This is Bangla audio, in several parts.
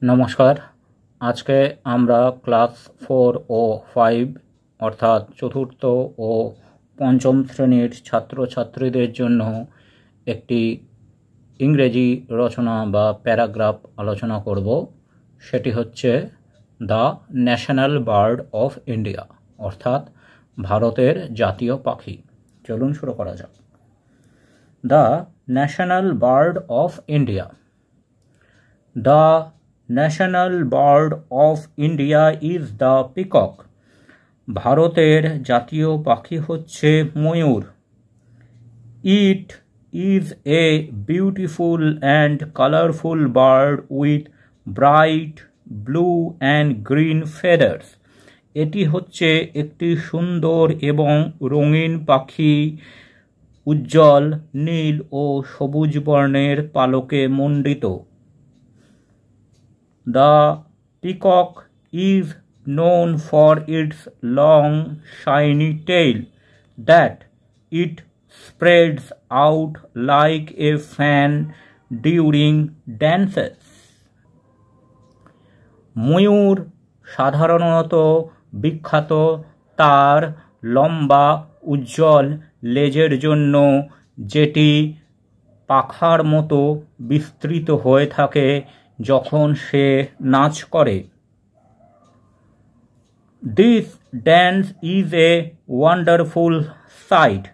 নমস্কার। আজকে আমরা ক্লাস 4 ও 5 অর্থাৎ চতুর্থ ও পঞ্চম শ্রেণীর ছাত্রছাত্রীদের জন্য একটি ইংরেজি রচনা বা প্যারাগ্রাফ আলোচনা করব। সেটি হচ্ছে the national bird of India, অর্থাৎ ভারতের জাতীয় পাখি। চলুন শুরু করা যাক। The national bird of India. The national bird of India is the peacock. ভারতের জাতীয় পাখি হচ্ছে ময়ূর। It is a beautiful and colorful bird with bright blue and green feathers. এটি হচ্ছে একটি সুন্দর এবং রঙিন পাখি, উজ্জ্বল নীল ও সবুজ বর্ণের পালকে মণ্ডিত। The peacock is known for its long, shiny tail that it spreads out like a fan during dances. ময়ূর সাধারণত বিখ্যাত তার লম্বা উজ্জ্বল লেজের জন্য, যেটি পাখার মতো বিস্তৃত হয়ে থাকে যখন সে নাচ করে। This dance is a wonderful sight.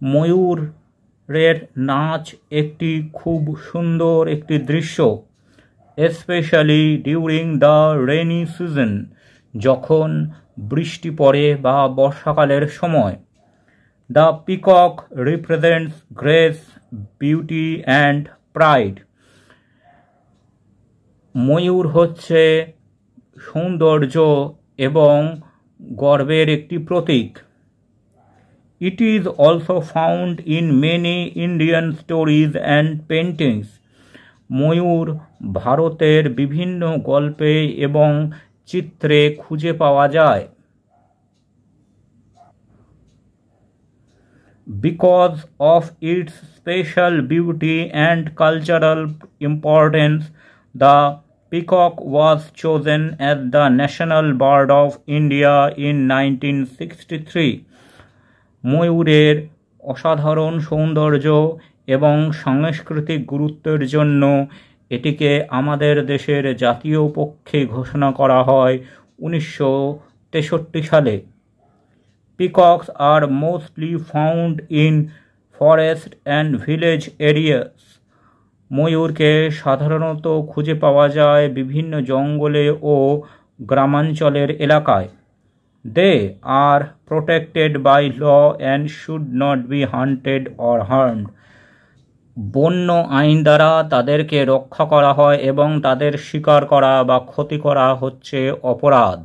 ময়ূরের নাচ একটি খুব সুন্দর একটি দৃশ্য, especially during the rainy season, যখন বৃষ্টি পড়ে বা বর্ষাকালের সময়। The peacock represents grace, beauty and pride. ময়ূর হচ্ছে সৌন্দর্য এবং গর্বের একটি প্রতীক। It is also found in many Indian stories and paintings. ময়ূর ভারতের বিভিন্ন গল্পে এবং চিত্রে খুঁজে পাওয়া যায়। Because of its special beauty and cultural importance, the peacock was chosen as the national bird of India in 1963. ময়ূরের অসাধারণ সৌন্দর্য এবং সাংস্কৃতিক গুরুত্বের জন্য এটিকে আমাদের দেশের জাতীয় পক্ষী ঘোষণা করা হয় 1963 সালে। Peacocks are mostly found in forest and village areas. ময়ূরকে সাধারণত খুঁজে পাওয়া যায় বিভিন্ন জঙ্গলে ও গ্রামাঞ্চলের এলাকায়। They are protected by law and should not be hunted or harmed. বন্য আইন দ্বারা তাদেরকে রক্ষা করা হয় এবং তাদের শিকার করা বা ক্ষতি করা হচ্ছে অপরাধ।